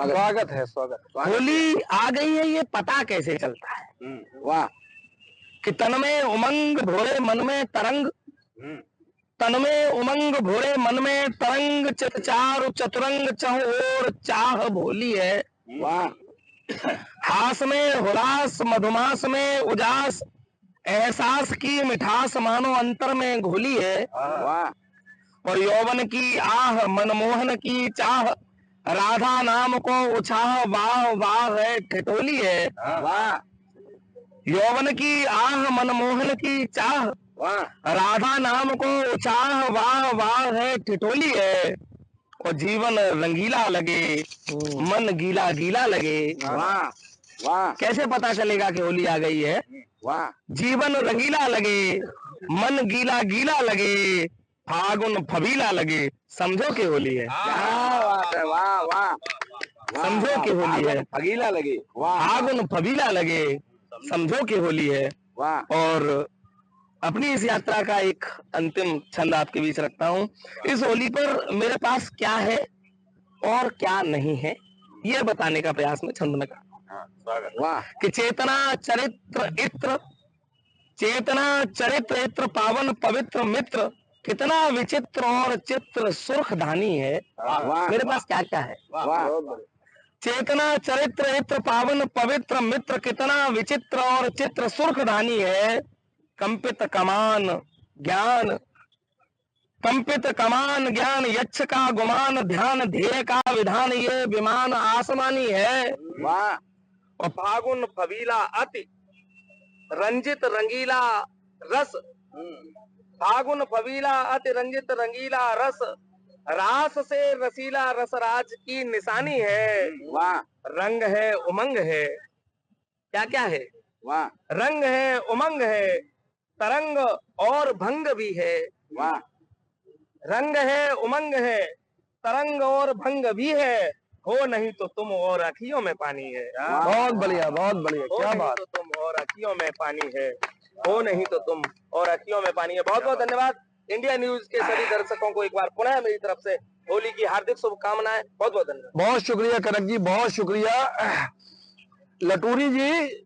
स्वागत है, स्वागत। होली आ गई है ये पता कैसे चलता है? वाह। कि तन में उमंग भोरे मन में तरंग, तन में उमंग भोरे मन में तरंग, चित चारु चतुरंग चहुँ ओर चाह भोली है। वाह। हास में हुलास मधुमास में उजास, एहसास की मिठास मानो अंतर में घोली है। वाह। और यौवन की आह मनमोहन की चाह, राधा नाम को उछाह वाह वाह है ठिठोली है। वाह। यौवन की आह मनमोहन की चाह, राधा नाम को उछाह वाह वाह है ठिठोली है। और जीवन रंगीला लगे, मन गीला गीला लगे। वाह वाह। कैसे पता चलेगा कि होली आ गई है? वाह। जीवन रंगीला लगे, मन गीला गीला लगे, फागुन फबीला लगे, समझो कि होली है। क्या बात है। वाह वाह। समझो कि होली है। फगीला लगे। वाह। फागुन फबीला लगे, समझो कि होली है। वाह। और अपनी इस यात्रा का एक अंतिम छंद आपके बीच रखता हूँ। इस होली पर मेरे पास क्या है और क्या नहीं है, ये बताने का प्रयास में छंद में करता हूँ। वाह। कि चेतना चरित्र इत्र, चेतना चरित्र इत्र पावन पवित्र मित्र, कितना विचित्र और चित्र सुर्खधानी है। मेरे पास क्या क्या है? वाह। चेतना चरित्र इत्र पावन पवित्र मित्र, कितना विचित्र और चित्र सुर्खधानी है। कंपित कमान ज्ञान, कंपित कमान ज्ञान, यक्ष का गुमान ध्यान, ध्येय का विधान, ये विमान आसमानी है। वाह। और फागुन फबीला अति रंजित रंगीला रस, फागुन फबीला अति रंजित रंगीला रस, रास से रसीला रसराज की निशानी है। वाह। रंग है उमंग है, क्या क्या है? वाह। रंग है उमंग है, तरंग और भंग भी है। वाह। रंग है उमंग है, तरंग और भंग भी है, हो नहीं तो तुम और अखियों में पानी है। बहुत बढ़िया, बहुत बढ़िया, हो क्या नहीं बात। तो तुम और अखियों में पानी है, हो नहीं तो तुम और अखियों में पानी है। बहुत बहुत धन्यवाद। इंडिया न्यूज के सभी दर्शकों को एक बार पुनः मेरी तरफ से होली की हार्दिक शुभकामनाएं। बहुत बहुत धन्यवाद। बहुत शुक्रिया कनक जी, बहुत शुक्रिया लटूरी जी।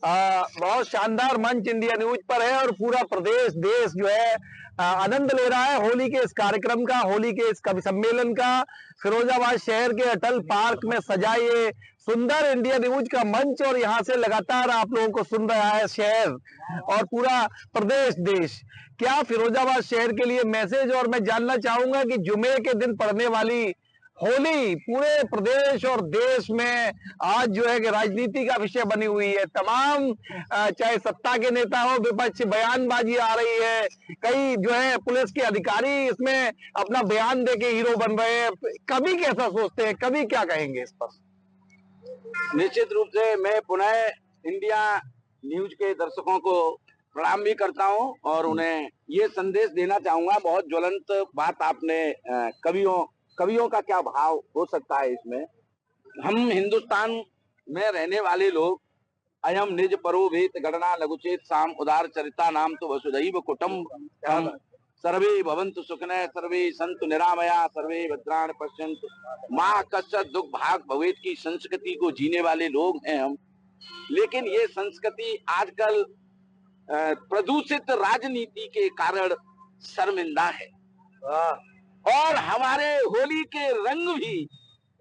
बहुत शानदार मंच इंडिया न्यूज पर है और पूरा प्रदेश देश जो है आनंद ले रहा है होली के इस कार्यक्रम का, होली के इस कवि सम्मेलन का। फिरोजाबाद शहर के अटल पार्क में सजा ये सुंदर इंडिया न्यूज का मंच, और यहाँ से लगातार आप लोगों को सुन रहा है शहर और पूरा प्रदेश देश। क्या फिरोजाबाद शहर के लिए मैसेज, और मैं जानना चाहूंगा कि जुमे के दिन पड़ने वाली होली पूरे प्रदेश और देश में आज जो है कि राजनीति का विषय बनी हुई है। तमाम चाहे सत्ता के नेता हो, विपक्ष बयानबाजी आ रही है, कई जो है पुलिस के अधिकारी इसमें अपना बयान देके हीरो बन रहे हैं। कभी कैसा सोचते हैं, कभी क्या कहेंगे इस पर? निश्चित रूप से मैं पुनः इंडिया न्यूज के दर्शकों को प्रणाम भी करता हूं और उन्हें ये संदेश देना चाहूंगा। बहुत ज्वलंत बात आपने कवियों का क्या भाव हो सकता है इसमें। हम हिंदुस्तान में रहने वाले लोग अयम निज परोभेत गणना लघुचेत साम उदार चरिता नाम तो वसुधैव कुटुंबकम सर्वे भवन्तु सुखिनः सर्वे सन्तु निरामया सर्वे भद्राणि पश्यन्तु मां कश्चित् दुख भाग भवेत् की संस्कृति को जीने वाले लोग हैं हम। लेकिन ये संस्कृति आजकल प्रदूषित राजनीति के कारण शर्मिंदा है। और हमारे होली के रंग भी,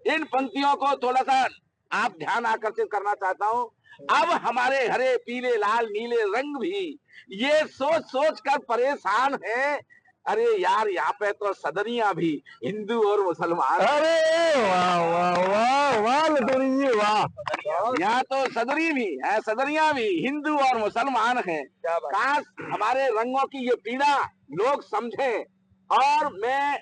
इन पंक्तियों को थोड़ा सा आप ध्यान आकर्षित करना चाहता हूँ। अब हमारे हरे पीले लाल नीले रंग भी ये सोच सोच कर परेशान है, अरे यार यहाँ पे तो सदनिया भी हिंदू और मुसलमान। अरे वाह वाह वाह वाह लटोरी जी वाह। यहाँ तो सदरी भी है, सदरिया भी हिंदू और मुसलमान है। काश हमारे रंगों की ये पीड़ा लोग समझे। और मैं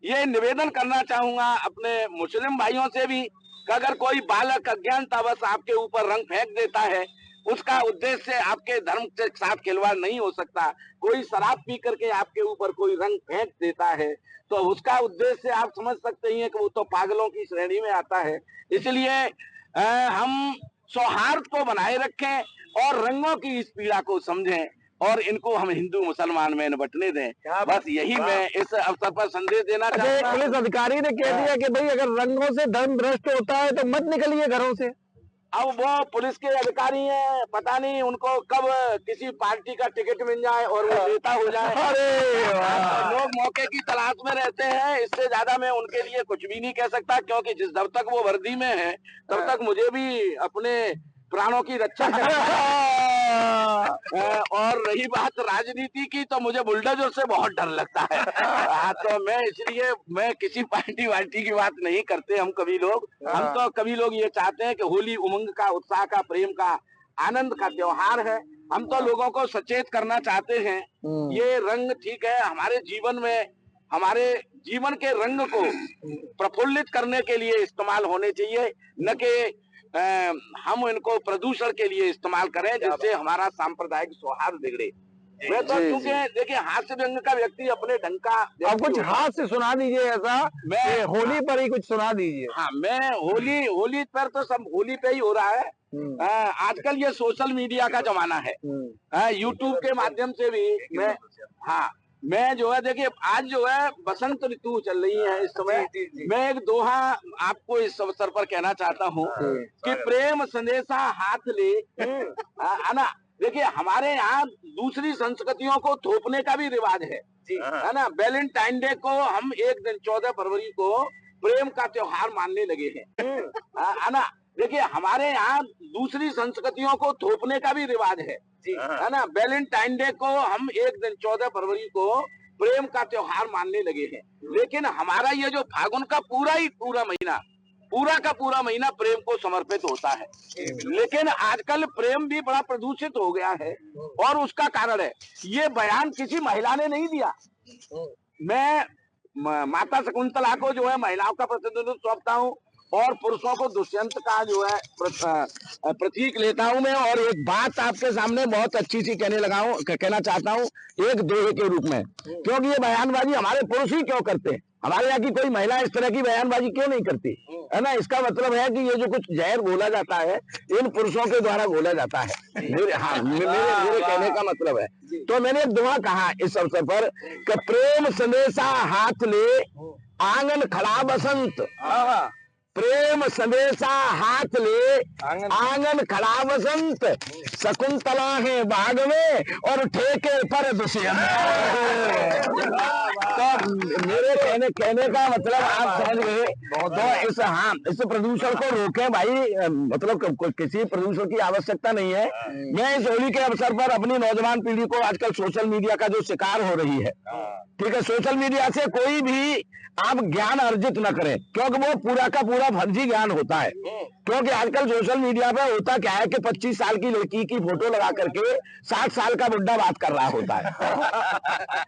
ये निवेदन करना चाहूंगा अपने मुस्लिम भाइयों से भी कि अगर कोई बालक अज्ञानतावश आपके ऊपर रंग फेंक देता है, उसका उद्देश्य आपके धर्म के साथ खिलवाड़ नहीं हो सकता। कोई शराब पी करके आपके ऊपर कोई रंग फेंक देता है तो उसका उद्देश्य आप समझ सकते हैं कि वो तो पागलों की श्रेणी में आता है। इसलिए हम सौहार्द को बनाए रखें और रंगों की इस पीड़ा को समझें और इनको हम हिंदू मुसलमान में निपटने दें। बस यही मैं इस अवसर पर संदेश देना चाहता हूँ। पुलिस अधिकारी ने कह दिया कि भाई अगर रंगों से धर्म भ्रष्ट होता है तो मत निकलिए घरों से। अब वो पुलिस के अधिकारी हैं, पता नहीं उनको कब किसी पार्टी का टिकट मिल जाए और वो नेता हो जाए। अरे लोग मौके की तलाश में रहते हैं। इससे ज्यादा मैं उनके लिए कुछ भी नहीं कह सकता, क्योंकि जब तक वो वर्दी में है तब तक मुझे भी अपने प्राणों की रक्षा और रही बात राजनीति की तो मुझे बुलडोजर से बहुत डर लगता है। तो मैं इसलिए मैं किसी पार्टी वार्टी की बात नहीं करते हम कभी लोग ये चाहते हैं कि होली उमंग का, उत्साह का, प्रेम का, आनंद का त्योहार है। हम तो लोगों को सचेत करना चाहते हैं। ये रंग ठीक है, हमारे जीवन में, हमारे जीवन के रंग को प्रफुल्लित करने के लिए इस्तेमाल होने चाहिए, न कि हम इनको प्रदूषण के लिए इस्तेमाल करें जिससे हमारा सांप्रदायिक सौहार्द बिगड़े। मैं तो क्योंकि देखिए हास्य व्यंग का व्यक्ति अपने ढंग का। अब कुछ हाथ से सुना दीजिए ऐसा, मैं होली पर ही कुछ सुना दीजिए। हाँ, मैं होली पर तो सब होली पे ही हो रहा है। आजकल ये सोशल मीडिया का जमाना है। यूट्यूब के माध्यम से भी मैं जो है, देखिए आज जो है बसंत ऋतु चल रही है इस समय। मैं एक दोहा आपको इस अवसर पर कहना चाहता हूँ कि प्रेम संदेशा हाथ ले, है ना। देखिए हमारे यहाँ दूसरी संस्कृतियों को थोपने का भी रिवाज है ना। वैलेंटाइन डे को हम एक दिन 14 फरवरी को प्रेम का त्योहार मानने लगे हैं, है ना। देखिए हमारे यहाँ दूसरी संस्कृतियों को थोपने का भी रिवाज है ना। वैलेंटाइन डे को हम एक दिन 14 फरवरी को प्रेम का त्योहार मानने लगे हैं। लेकिन हमारा ये जो फागुन का पूरा महीना प्रेम को समर्पित होता है। लेकिन आजकल प्रेम भी बड़ा प्रदूषित हो गया है और उसका कारण है, ये बयान किसी महिला ने नहीं दिया। मैं माता शकुंतला को जो है महिलाओं का प्रतिनिधित्व सौंपता हूँ और पुरुषों को दुष्यंत का जो है प्रतीक लेता हूं मैं। और एक बात आपके सामने बहुत अच्छी सी कहना चाहता हूं एक दोहे के रूप में, क्योंकि ये बयानबाजी हमारे पुरुष ही क्यों करते हैं, हमारे यहाँ की कोई महिला इस तरह की बयानबाजी क्यों नहीं करती, है ना। इसका मतलब है कि ये जो कुछ जहर बोला जाता है इन पुरुषों के द्वारा बोला जाता है। मेरे कहने का मतलब है। तो मैंने एक दोहा कहा इस अवसर पर कि प्रेम संदेशा हाथ ले आंगन खड़ा बसंत। प्रेम संदेशा हाथ ले आंगन खड़ा बसंत, शकुंतला है बाग में और ठेके पर दुष्यंत। तो मेरे कहने का मतलब आप समझ गए। तो इस प्रदूषण को रोकें भाई, मतलब किसी प्रदूषण की आवश्यकता नहीं है। मैं इस होली के अवसर पर अपनी नौजवान पीढ़ी को, आजकल सोशल मीडिया का जो शिकार हो रही है, ठीक है, सोशल मीडिया से कोई भी आप ज्ञान अर्जित न करें, क्योंकि वो पूरा का पूरा फर्जी ज्ञान होता है। क्योंकि आजकल सोशल मीडिया पे होता क्या है कि 25 साल की लड़की की फोटो लगा करके 60 साल का बुड्ढा बात कर रहा होता है।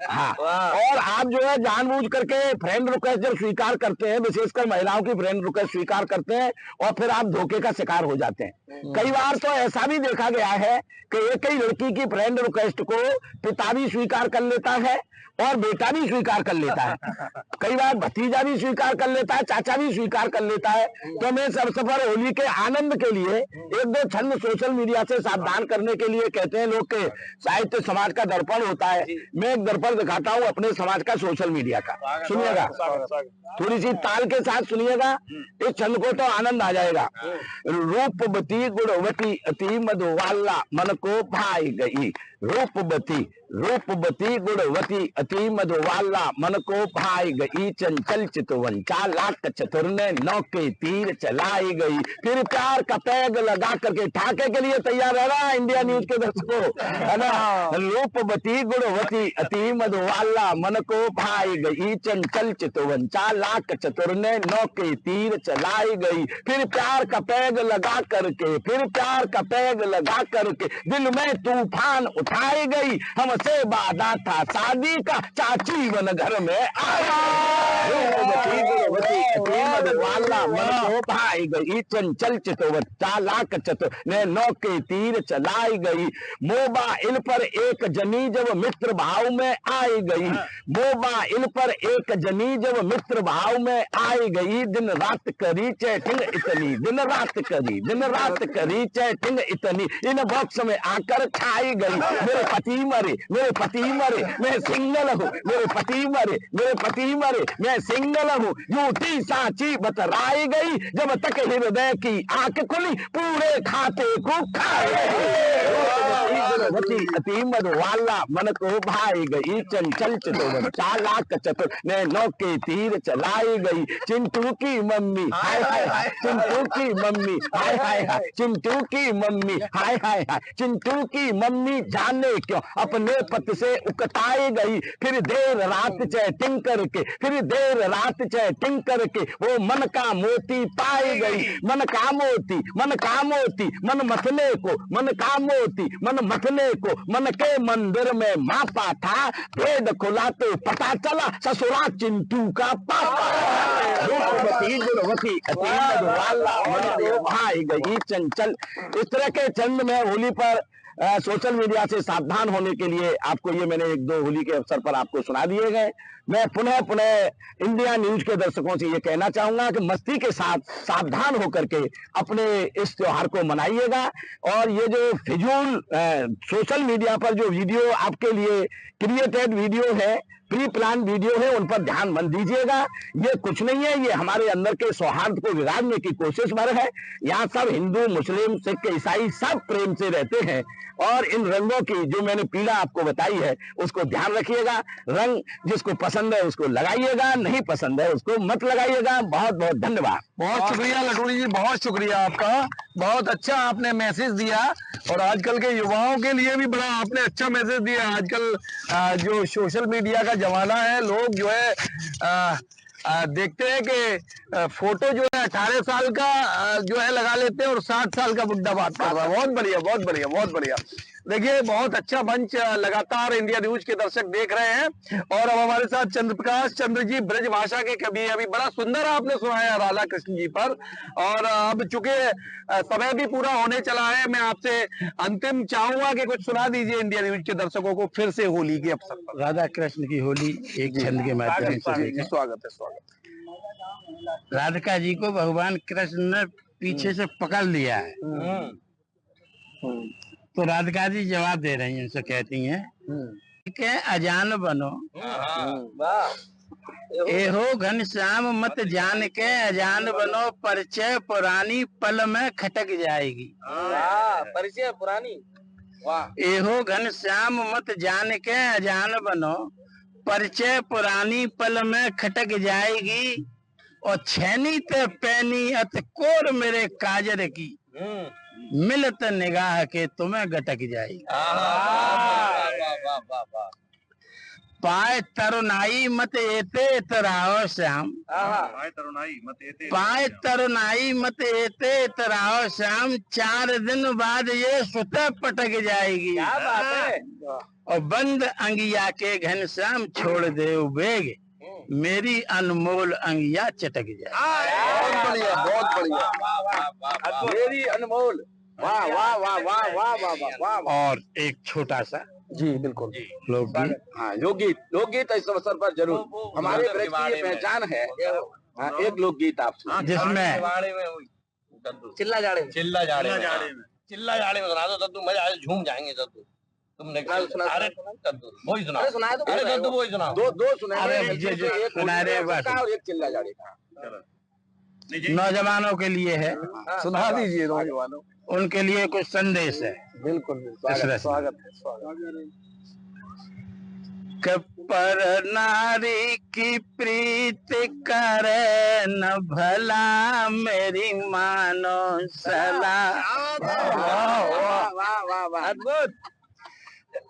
हाँ, और आप जो है जानबूझ करके फ्रेंड रिक्वेस्ट जब स्वीकार करते हैं, विशेषकर महिलाओं की फ्रेंड रिक्वेस्ट स्वीकार करते हैं और फिर आप धोखे का शिकार हो जाते हैं। कई बार तो ऐसा भी देखा गया है कि एक ही लड़की की फ्रेंड रिक्वेस्ट को पिता भी स्वीकार कर लेता है और बेटा भी स्वीकार कर लेता है, कई बार भतीजा भी स्वीकार कर लेता है, चाचा भी स्वीकार कर लेता है। तो मैं सब सफर होली के आनंद के लिए एक दो छंद सोशल मीडिया से सावधान करने के लिए कहते हैं लोग के साहित्य समाज का दर्पण होता है। मैं एक दर्पण दिखाता हूँ अपने समाज का, सोशल मीडिया का। सुनिएगा, थोड़ी सी ताल के साथ सुनिएगा, इस छंद को तो आनंद आ जाएगा। रूपवती गुणवती अति मधुवाला मन को भाई गई, रूपवती रूपवती गुणवती अति मधुवाला मन को भाई गई चंचल चितवन चालाक चतुर ने नौ के तीर चलाई गई। फिर प्यार का पैग लगा करके ठाके के लिए तैयार है ना इंडिया न्यूज के दर्शकों, है ना। रूपवती गुणवती अति मधुवाला मन को भाई गई चंचल चितवन चालाक चतुर ने नौ के तीर चलाई गई। फिर प्यार का पैग लगा करके, फिर प्यार का पैग लगा करके दिल में तूफान उठाई गई। हमसे वादा था शादी का चाची वन घर में आया। रूपवती गुणवती अति मधुवाला मन को भाई गई चंचल चितवन चालाक चतुर ने नौ के तीर चलाई गई। मोबाइल पर एक जनी जब मित्र भाव में आई गई, मोबाइल पर एक जनी जब मित्र भाव में आई गई। दिन रात करी चैटिंग इतनी, दिन रात करी, दिन रात करी चैटिंग इतनी, इन बॉक्स में आकर खाई गई। मेरे पति मरे, मेरे पति मरे, मैं सिंगल हूँ, मेरे पति मरे, मेरे पति मरे, मैं सिंगल हूँ। झूठी साची बतराई गई, जब तक हृदय की आंख खुली पूरे खाते को खाए। अति मधुवाला मन को भाई गई चंचल चितवन चालाक चतुर ने नौ के तीर चलाई गई। चिंटू की मम्मी हाय हाय हाय, चिंटू की मम्मी हाय हाय हाय, चिंटू की मम्मी हाय हाय हाय, चिंटू की मम्मी जाने क्यों अपने पति से उकताई गई। फिर देर रात चैटिंग करके, फिर देर रात चैटिंग करके वो मन का मोती पाई गई। मन का मोती, मन का मोती, मन मथने को, मन का मोती, मन मथने को मन के मंदिर में मापा था। भेद खुला तो पता चला ससुरा चिंटू का पापा। रूपवती गुणवती अति मधुवाला मन को भाई गई चंचल। इस तरह के चंद में होली पर सोशल मीडिया से सावधान होने के लिए आपको ये मैंने एक दो होली के अवसर पर आपको सुना दिए गए। मैं पुनः पुनः इंडिया न्यूज के दर्शकों से ये कहना चाहूंगा कि मस्ती के साथ सावधान होकर के अपने इस त्योहार को मनाइएगा। और ये जो फिजूल सोशल मीडिया पर जो वीडियो आपके लिए क्रिएटेड वीडियो है, प्री प्लान वीडियो है, उन पर ध्यान मत दीजिएगा। ये कुछ नहीं है, ये हमारे अंदर के सौहार्द को बिगाड़ने की कोशिश भर है। यहाँ सब हिंदू, मुस्लिम, सिख, ईसाई सब प्रेम से रहते हैं। और इन रंगों की जो मैंने पीड़ा आपको बताई है उसको ध्यान रखिएगा। रंग जिसको पसंद है उसको लगाइएगा, नहीं पसंद है उसको मत लगाइएगा। बहुत बहुत धन्यवाद। बहुत शुक्रिया लटूड़ी जी, बहुत शुक्रिया आपका। बहुत अच्छा आपने मैसेज दिया और आजकल के युवाओं के लिए भी बड़ा आपने अच्छा मैसेज दिया। आजकल जो सोशल मीडिया का जमाना है, लोग जो है देखते हैं कि फोटो जो है 18 साल का जो है लगा लेते हैं और 60 साल का बुड्ढा बात कर रहा है। बहुत बढ़िया, बहुत बढ़िया, बहुत बढ़िया। देखिए बहुत अच्छा मंच लगातार इंडिया न्यूज के दर्शक देख रहे हैं। और अब हमारे साथ चंद्रप्रकाश चंद्र जी ब्रज भाषा के कवि अभी बड़ा सुंदर आपने सुनाया राधा कृष्ण जी पर। और अब चूंकि समय भी पूरा होने चला है, मैं आपसे अंतिम चाहूंगा कि कुछ सुना दीजिए इंडिया न्यूज के दर्शकों को फिर से होली के अवसर पर। राधा कृष्ण की होली एक छंद के माध्यम से। स्वागत है, स्वागत। राधिका जी को भगवान कृष्ण ने पीछे से पकड़ लिया है, तो राधिका जी जवाब दे रही हैं, उनसे कहती हैं कि अजान बनो एहो घनश्याम मत जान के, अजान बनो परिचय पुरानी पल में खटक जाएगी। परिचय पुरानी, एहो घनश्याम मत जान के, अजान बनो परिचय पुरानी पल में खटक जाएगी। और छेनी ते पैनी अत कोर मेरे काजर की, मिलत निगाह के तुम्हें गटक जाएगी। पाए तरुणाई मत एते इतराओ श्याम, पाए तरुणाई मत एते इतराओ श्याम, 4 दिन बाद ये सुते पटक जाएगी। और बंद अंगिया के घनश्याम छोड़ दे बेग, मेरी अनमोल अंगिया चटक जाए। बहुत बढ़िया, बहुत बढ़िया। मेरी अनमोल, वाह वाह वाह वाह वाह वाह वाह। और एक छोटा सा जी बिल्कुल लोकगीत। हाँ, लोकगीत, लोकगीत इस अवसर पर जरूर हमारे ब्रज की ये पहचान है। हाँ, एक लोकगीत आप जिसमें चिल्ला जाड़े में, चिल्ला जाड़े में, चिल्ला जाड़े में सुना दो दद्दू, मजा आए, झूम जाएंगे दद्दू। तुमने सुना, अरे दद्दू वही सुना, अरे सुनाए तो, अरे दद्दू वही सुना। दो सुना, अरे एक सुना रहे बस। और एक चिल्ला जाड़े का। नौजवानों के लिए है, सुना दीजिए नौजवानों। उनके लिए कुछ संदेश है। बिल्कुल इस रस्म। स्वागत है, स्वागत। कि पर नारी की प्रीत करे न भला मेरी मानो सलाह। अद्भुत।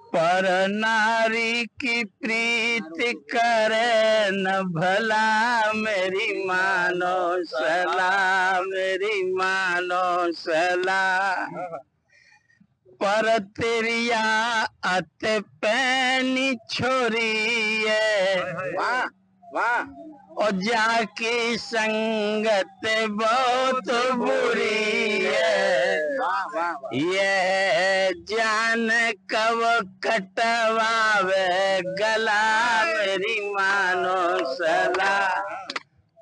पर नारी की प्रीत करे न भला मेरी मानो सलाह, मेरी मानो सलाह। पर तेरिया अत पैनी छोरी है, वाह वाह। और जाकी संगत बहुत बुरी है। ये जान कब कटवावे गला मेरी मानो सलाह।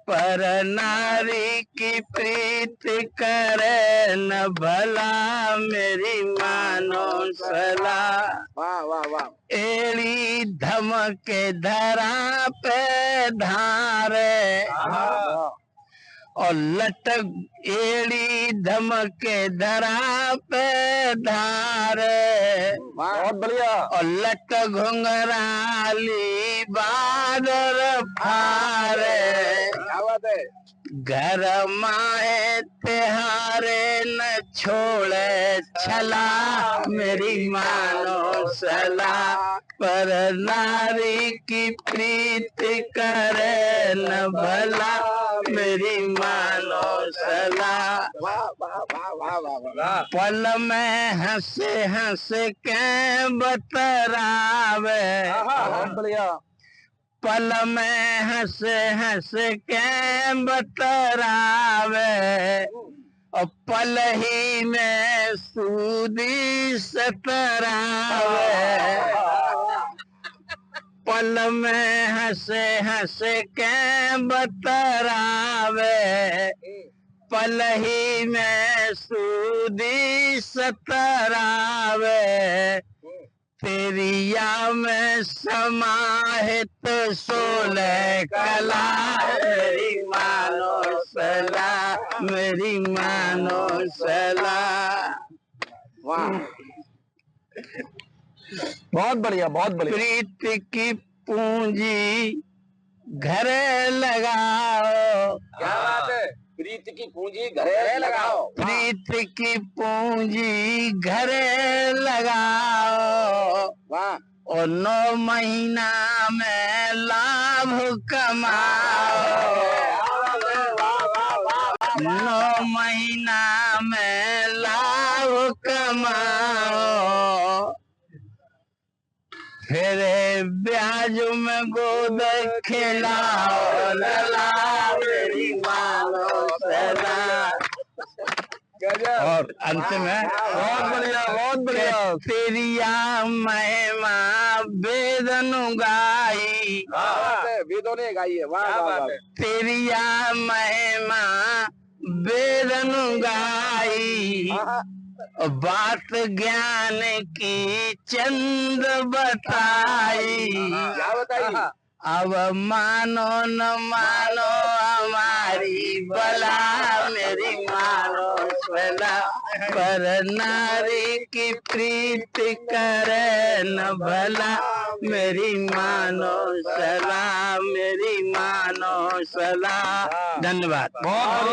पर नारी की प्रीत करे न भला मेरी मानो सलाह। वाह वाह वाह। एड़ी धमके धरा पे धारे, और लटक एड़ी धमके धरा पे धारे, बहुत बढ़िया। और लट घुंघराली बादर फारे। क्या बात है। घर माए तिहारे न छोड़े छला मेरी मानो सलाह। पर नारी की प्रीत करे न भला मेरी मानो सलाह। पल में हंसे हंसे के बतरावे, बहुत बढ़िया। पल में हंस हंस के बतरावे, और पल ही में सूदी सतरावे। पल में हंस हंस के बतरावे, पल ही में सूदी सतरावे। तेरिया में समाहित सोलह कला मेरी मानो सलाह, मेरी मानो सलाह। वाह। बहुत बढ़िया बहुत बढ़िया। प्रीत की पूंजी घर लगाओ। क्या बात है। प्रीत की पूंजी घरे लगाओ। प्रीत की पूंजी घरे लगाओ। वाह। और 9 महीना में लाभ कमाओ। 9 महीना में लाभ कमाओ। फिर ब्याज में गोद खिलाओ, लला मेरी मानो सदा। और अंत में बहुत बढ़िया बहुत बढ़िया। तेरिया महिमा वेदन गाई। वेदों ने गाई है। वाह वाह। तेरिया महिमा वेदन गाई, बात ज्ञान की चंद बताई। क्या बताई। अब मानो न मानो हमारी बला मेरी मानो सला। पर नारी की प्रीत करे न भला मेरी मानो सला, मेरी मानो सला। धन्यवाद। बहुत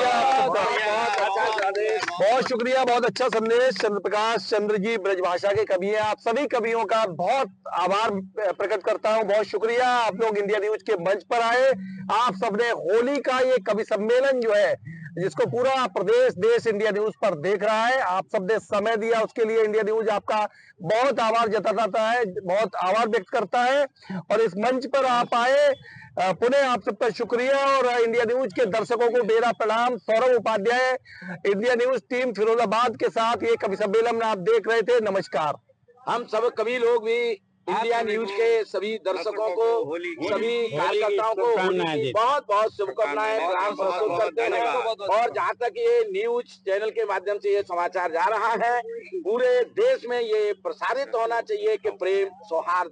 बहुत शुक्रिया। बहुत अच्छा संदेश। चंद्र प्रकाश चंद्र जी ब्रजभाषा के कवि हैं। आप सभी कवियों का बहुत आभार प्रकट करता हूं। बहुत शुक्रिया आप लोग इंडिया न्यूज के मंच पर आए। आप सबने होली का ये कवि सम्मेलन जो है, जिसको पूरा प्रदेश देश इंडिया न्यूज पर देख रहा है, आप सबने समय दिया, उसके लिए इंडिया न्यूज आपका बहुत आभार जताता है, बहुत आभार व्यक्त करता है। और इस मंच पर आप आए, पुनः आप सबका शुक्रिया। और इंडिया न्यूज के दर्शकों को मेरा प्रणाम। Saurabh Upadhyay, India news team Firozabad के साथ ये कवि सम्मेलन आप देख रहे थे। नमस्कार। हम सब कवि लोग भी इंडिया न्यूज के सभी दर्शकों को, सभी कार्यकर्ताओं को होली की बहुत बहुत शुभकामनाएं प्रणाम प्रस्तुत करते हैं। और जहां तक ये न्यूज चैनल के माध्यम से ये समाचार जा रहा है, पूरे देश में ये प्रसारित होना चाहिए कि प्रेम सौहार्द